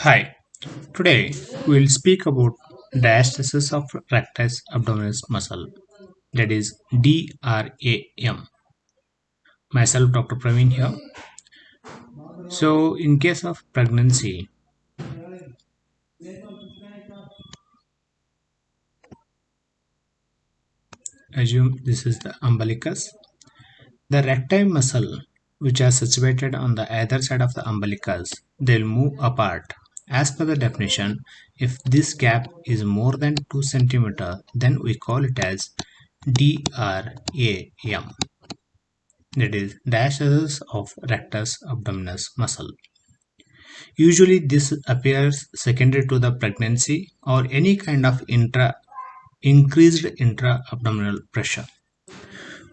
Hi, today we will speak about diastasis of rectus abdominis muscle, that is DRAM. Myself, Dr. Praveen here. So, in case of pregnancy, assume this is the umbilicus. The recti muscle, which are situated on the either side of the umbilicus, they'll move apart. As per the definition, if this gap is more than 2 cm, then we call it as DRAM. That is diastasis of rectus abdominis muscle. Usually this appears secondary to the pregnancy or any kind of increased intra-abdominal pressure.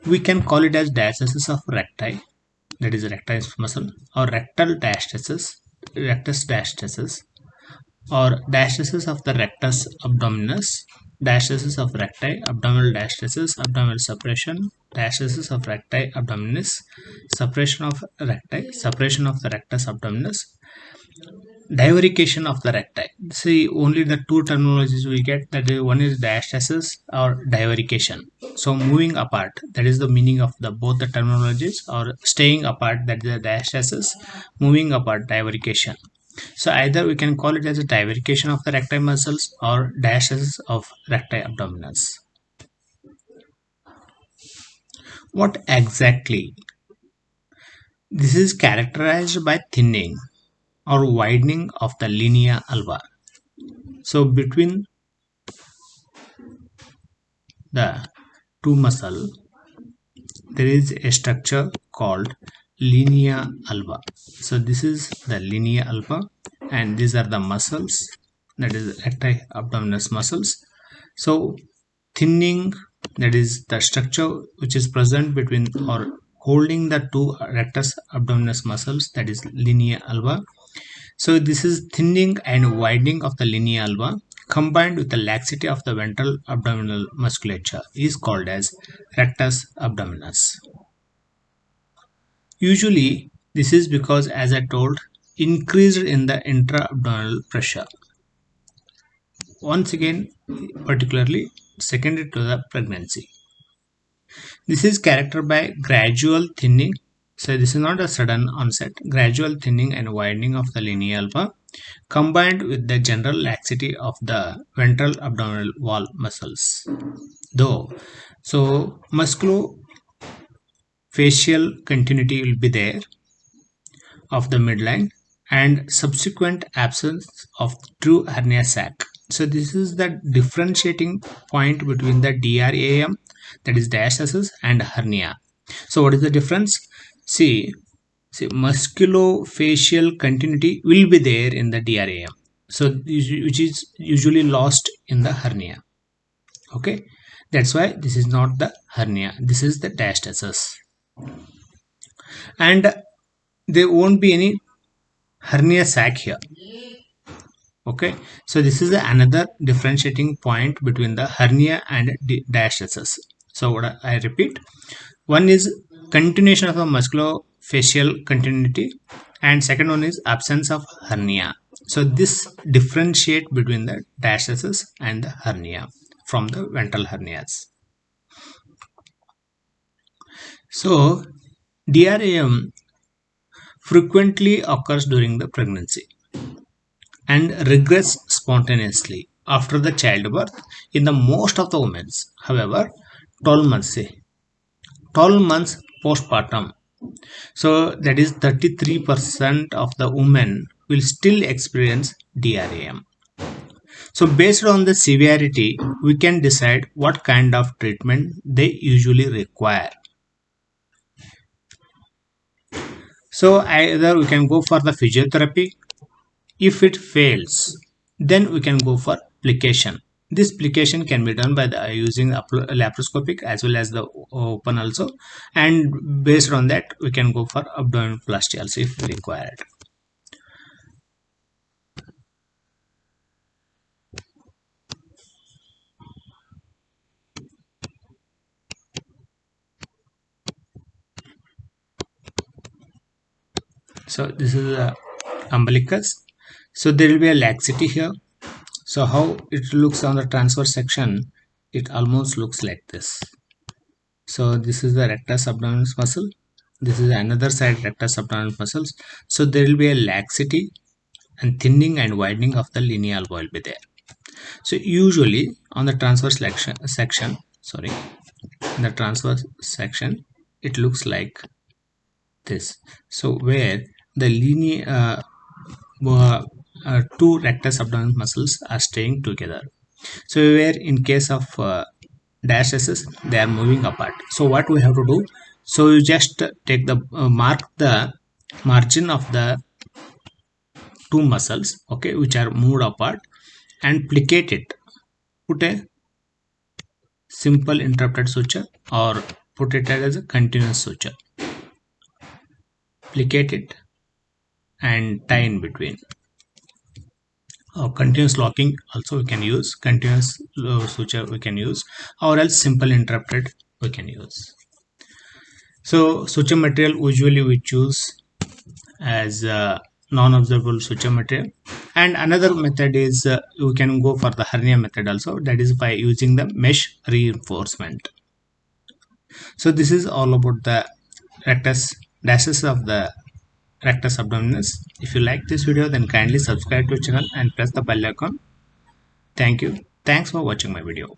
We can call it as diastasis of recti, that is rectus muscle, or rectal diastasis, rectus diastasis, or diastasis of the rectus abdominis, diastasis of recti, abdominal diastasis, abdominal suppression, diastasis of recti abdominis, separation of recti, separation of the rectus abdominis, divarication of the recti. See, only the two terminologies we get, that is, one is diastasis or divarication. So moving apart, that is the meaning of the both the terminologies, or staying apart, that is the diastasis, moving apart, divarication. So either we can call it as a divarication of the recti muscles or diastasis of recti abdominis. What exactly? This is characterized by thinning or widening of the linea alba. So between the two muscle, there is a structure called linea alba. So this is the linea alba, and these are the muscles, that is recti abdominis muscles. So thinning, that is the structure which is present between or holding the two rectus abdominis muscles, that is linea alba. So this is thinning and widening of the linea alba combined with the laxity of the ventral abdominal musculature is called as rectus abdominis. Usually this is because, as I told, increased in the intra-abdominal pressure. Once again, particularly secondary to the pregnancy. This is characterized by gradual thinning. So this is not a sudden onset. Gradual thinning and widening of the linea alba combined with the general laxity of the ventral abdominal wall muscles. Though, so musculofacial continuity will be there of the midline and subsequent absence of true hernia sac. So this is the differentiating point between the DRAM, that is diastasis, and hernia. So what is the difference? See, musculofacial continuity will be there in the DRAM, so which is usually lost in the hernia. Okay, that's why this is not the hernia, this is the diastasis, and there won't be any hernia sac here. Okay, so this is another differentiating point between the hernia and diastasis. So what I repeat, one is continuation of the musculofacial continuity, and second one is absence of hernia. So this differentiate between the diastasis and the hernia from the ventral hernias. So DRAM frequently occurs during the pregnancy and regress spontaneously after the childbirth in the most of the women. However, 12 months, 12 months postpartum, so that is 33% of the women will still experience DRAM. So based on the severity, we can decide what kind of treatment they usually require. So either we can go for the physiotherapy. If it fails, then we can go for plication. This plication can be done by using laparoscopic as well as the open also, and based on that we can go for abdominoplasty also if required. So this is the umbilicus. So there will be a laxity here. So how it looks on the transverse section, it almost looks like this. So this is the rectus abdominis muscle. This is another side rectus abdominis muscles. So there will be a laxity and thinning and widening of the lineal will be there. So usually on the transverse section, in the transverse section, it looks like this. So where the two rectus abdominis muscles are staying together. So where in case of diastasis, they are moving apart. So what we have to do? So you just take the mark the margin of the two muscles, okay, which are moved apart, and plicate it. Put a simple interrupted suture or put it as a continuous suture. Plicate it and tie in between. Continuous locking also we can use, continuous suture we can use, or else simple interrupted we can use. So suture material usually we choose as non-observable suture material, and another method is we can go for the hernia method also, that is by using the mesh reinforcement. So this is all about the diastasis of the rectus abdominis. If you like this video, then kindly subscribe to the channel and press the bell icon. Thank you. Thanks for watching my video.